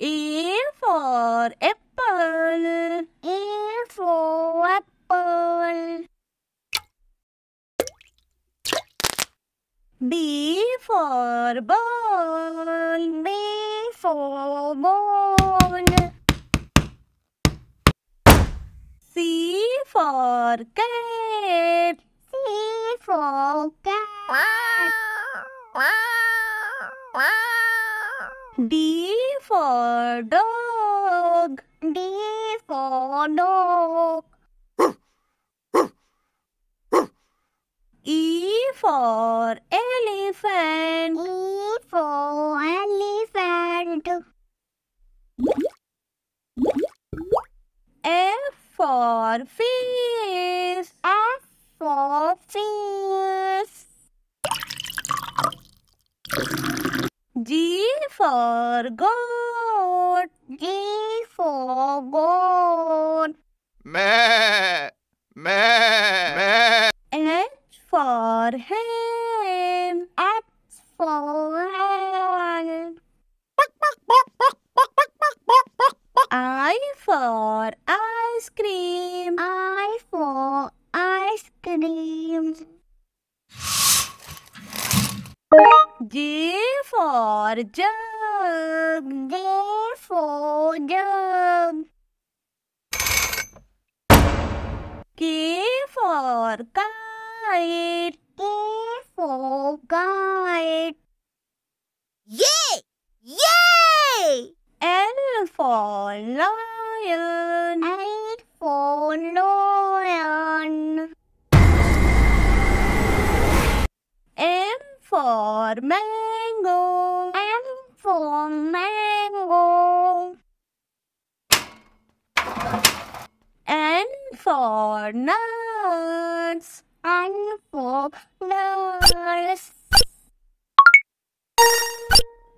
A for apple. A for apple. B for ball. B for ball. C for cat. C for cat. D for dog. D for dog. E for elephant. E for elephant. F for fish. F for fish. G for goat. G for goat. Meh, meh, meh. H for hen. H for hen. I for ice cream. I for ice cream. J for jug. J for jug. K for kite. K for kite. Yay! Yay! L for lion. L for lion. M for mango. M for mango. N for nuts. N for nuts.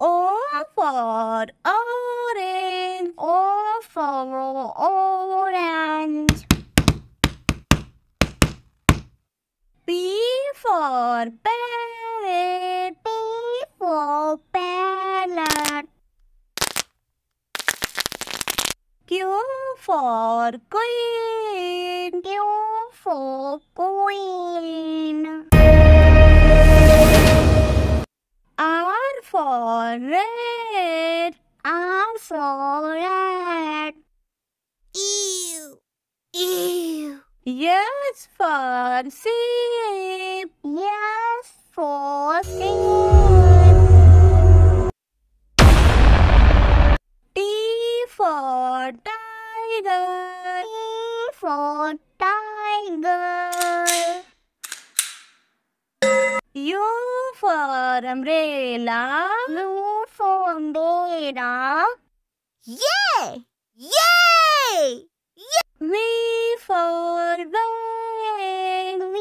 O for orange. O for orange. P for parrot. P for parrot. Q for queen. Q for queen. R for red. R for red. Ew! Ew! S for sheep. Yes for sheep. T for tiger. T for tiger. U for umbrella. U for umbrella. Yay! Yay! V for van. V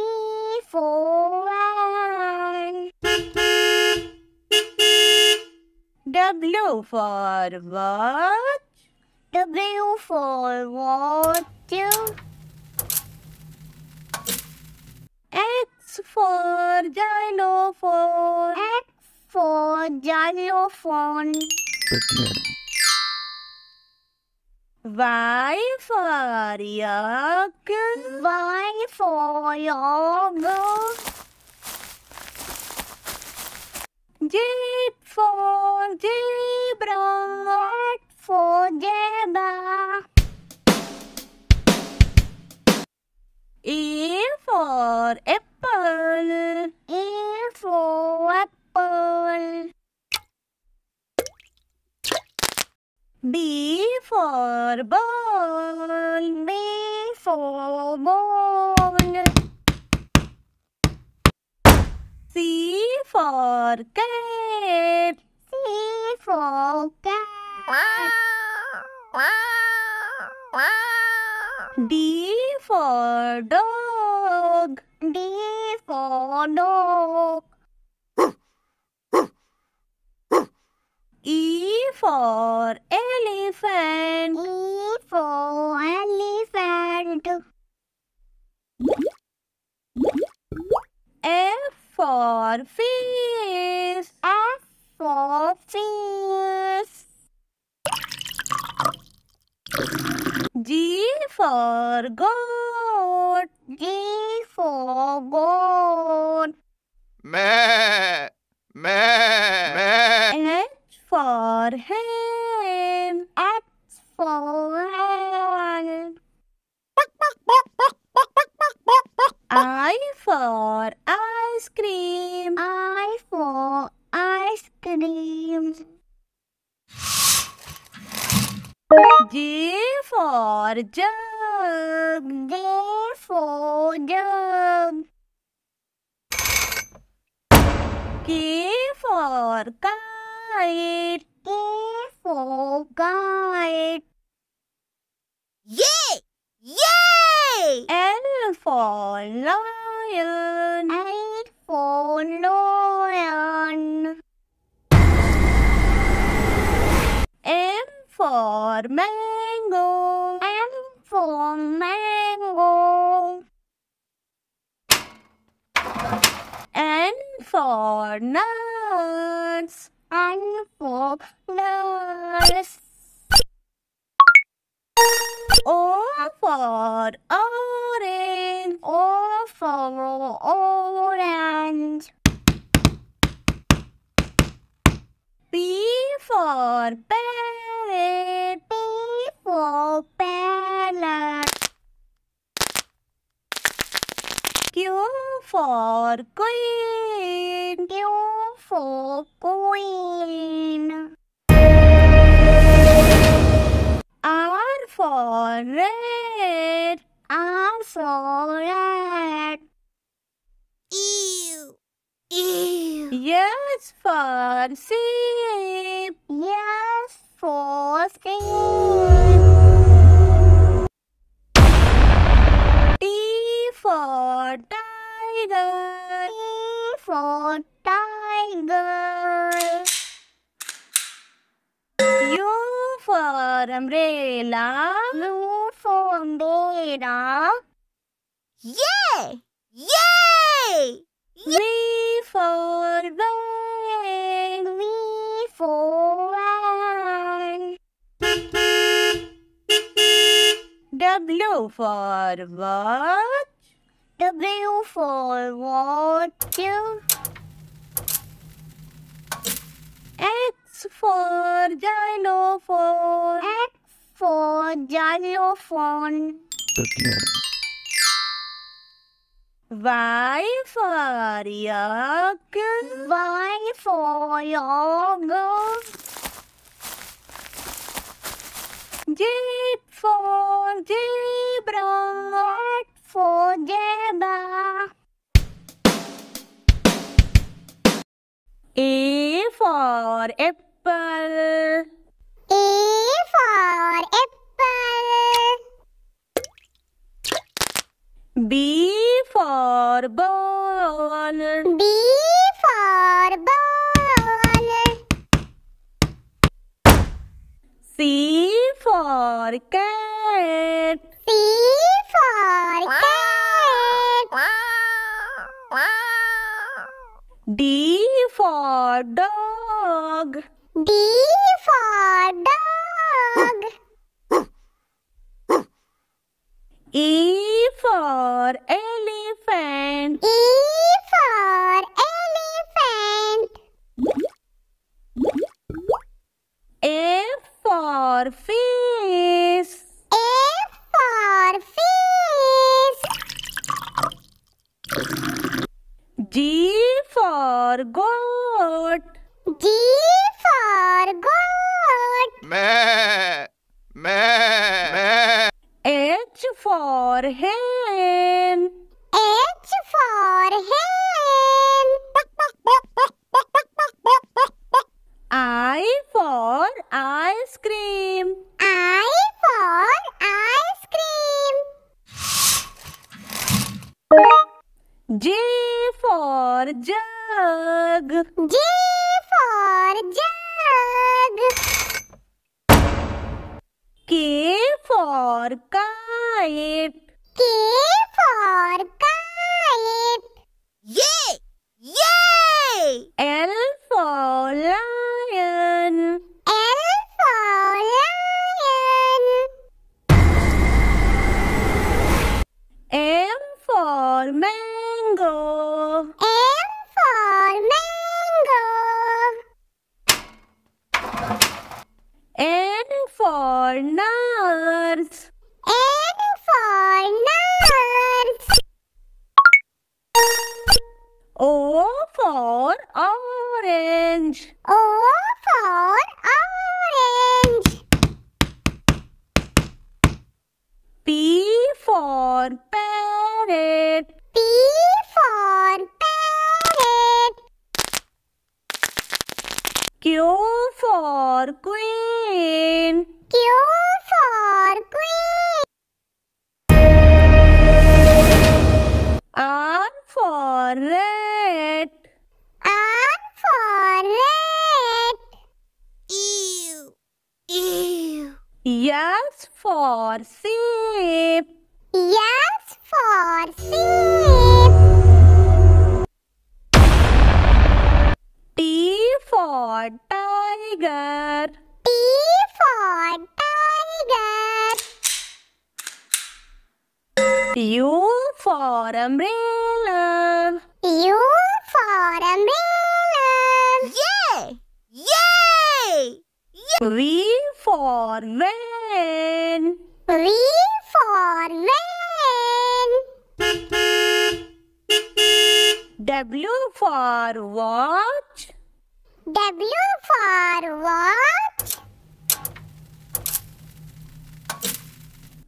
for van. W for watch. W for watch. X for xylophone. X for xylophone. Y for yak. Y for yogurt. Z for zebra. Z for zebra. A for apple. A for apple. B for ball. B for ball. C for cat. C for cat. D for dog. D for dog. E for elephant. E for elephant. F for fish. F for fish. G for goat. G for goat. Meh. Meh. Meh. H for hen. X for hen. I for ice cream. I for ice cream. J for jug. J for jug. K for kite. K for kite. Yay! Yay! L for lion. L for lion. M for mango. M for mango. N for nuts. N for nuts. O for orange. O for orange. P for parrot. P for parrot. Q for queen. Q for queen. R for red. R for red. Ew! Ew! S for sheep. Yes for sheep. T for tiger. T for tiger. U for umbrella. U for umbrella. Yay! Yay! V for van. V for van. W for watch. W for watch. X for xylophone. X for xylophone. Y for yak. Y for yogurt. Z for zebra. Z for zebra. A for apple. A for apple. B for ball. B for ball. C for cat. C for cat. D for dog. D for dog. E for elephant. E for elephant. F for fish. F for fish. G for goat. G for goat. Meh. Meh. Meh. H for hen. H for hen. I for ice cream. I for ice cream. J for jug. J for jug. K for kite. K for kite. Yay! Yay! L for lion. L for lion. for nurse. N for nurse. O for orange. O for orange. P for parrot. P for parrot. Q for queen. Q for queen. R for rat. R for rat. Ew. Ew. S for sheep. S for sheep. T for tiger. T for tiger. U for umbrella. U for umbrella. Yay! Yay! V for van. V for van. W for watch. W for watch.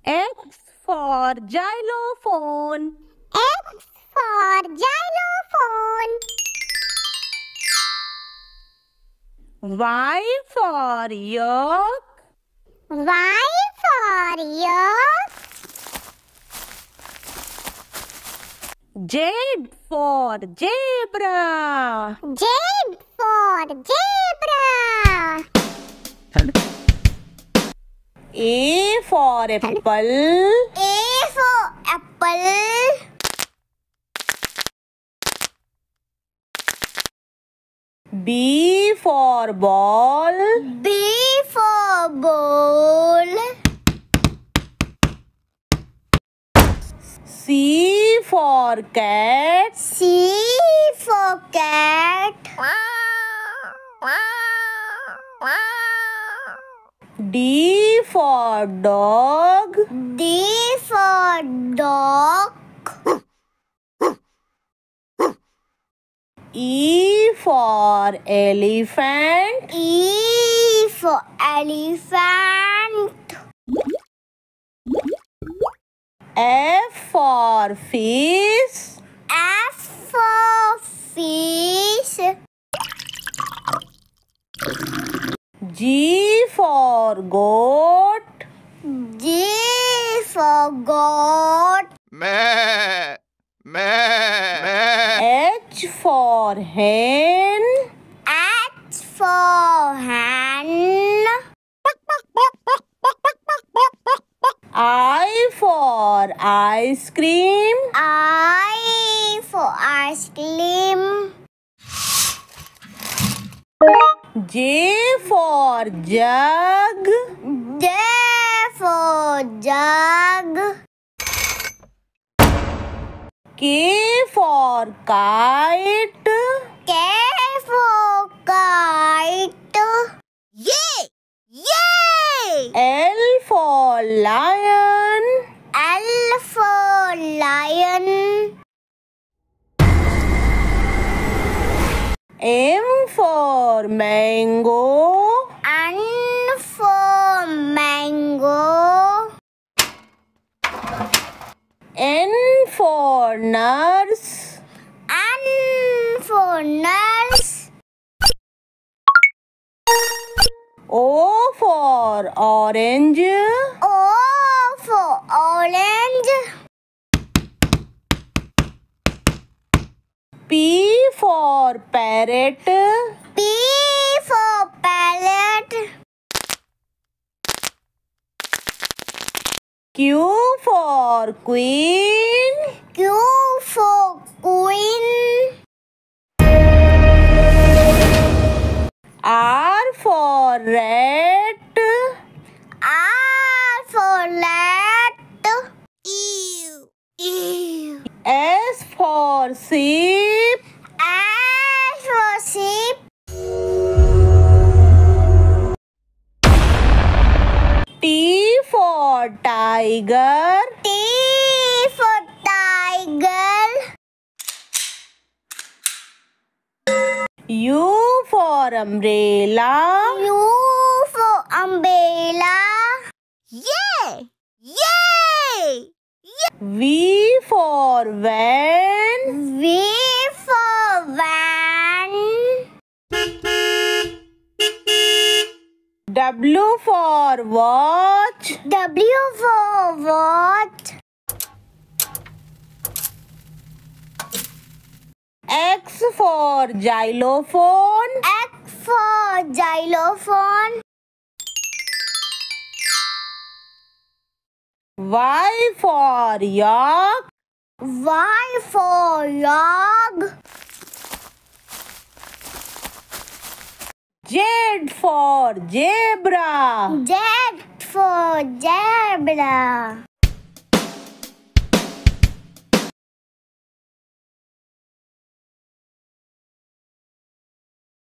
X for xylophone. X for xylophone. Y for yolk. Y for yolk. Z for zebra. Z for zebra. A for apple. A for apple. B for ball. B for bowl. C for cat. C for cat. D for dog. D for dog. E for elephant. E for elephant. F for fish. F for fish. G for goat. G for goat. Meh. Meh. Meh. H for hen. H for hen. I for ice cream. I for ice cream. J for jug. J for jug. K for kite. K for kite. Yay! Yay! L for lion. L for lion. M for mango. N for mango. N for nurse. N for nurse. O for orange. O for orange. P for parrot. P for parrot. Q for queen. Q for queen. R for rat. R for rat. Ew. Ew. S for sheep. S for sheep. T T for tiger. T for tiger. U for umbrella. U for umbrella. Yay! Yay! V for van. V for van. W for watch. W for watch. X for xylophone. X for xylophone. Y for yak. Y for yak. Z for zebra. Z for zebra.